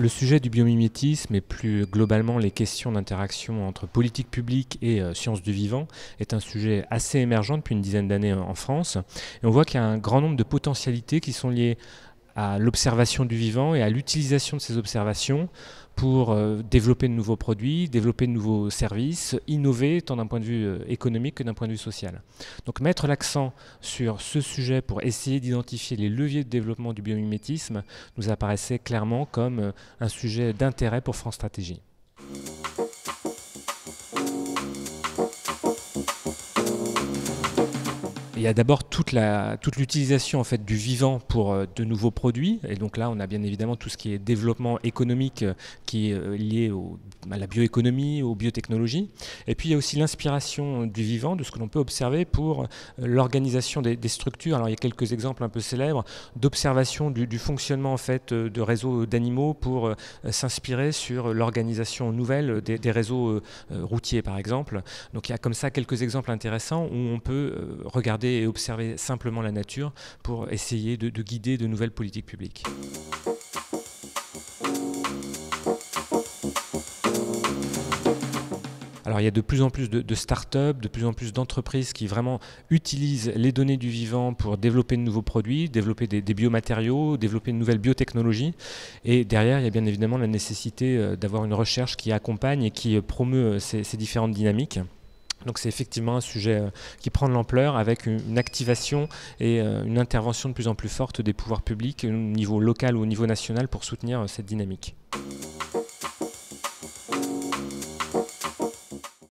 le sujet du biomimétisme et plus globalement les questions d'interaction entre politique publique et sciences du vivant est un sujet assez émergent depuis une dizaine d'années en France. Et on voit qu'il y a un grand nombre de potentialités qui sont liées à l'observation du vivant et à l'utilisation de ces observations pour développer de nouveaux produits, développer de nouveaux services, innover tant d'un point de vue économique que d'un point de vue social. Donc mettre l'accent sur ce sujet pour essayer d'identifier les leviers de développement du biomimétisme nous apparaissait clairement comme un sujet d'intérêt pour France Stratégie. Il y a d'abord toute l'utilisation en fait, du vivant pour de nouveaux produits. Et donc là, on a bien évidemment tout ce qui est développement économique qui est lié à la bioéconomie, aux biotechnologies. Et puis il y a aussi l'inspiration du vivant, de ce que l'on peut observer pour l'organisation des structures. Alors il y a quelques exemples un peu célèbres d'observation du fonctionnement en fait, de réseaux d'animaux pour s'inspirer sur l'organisation nouvelle des réseaux routiers par exemple. Donc il y a comme ça quelques exemples intéressants où on peut regarder et observer simplement la nature pour essayer de guider de nouvelles politiques publiques. Alors il y a de plus en plus de start-up, de plus en plus d'entreprises qui vraiment utilisent les données du vivant pour développer de nouveaux produits, développer des biomatériaux, développer de nouvelles biotechnologies. Et derrière, il y a bien évidemment la nécessité d'avoir une recherche qui accompagne et qui promeut ces différentes dynamiques. Donc c'est effectivement un sujet qui prend de l'ampleur avec une activation et une intervention de plus en plus forte des pouvoirs publics au niveau local ou au niveau national pour soutenir cette dynamique.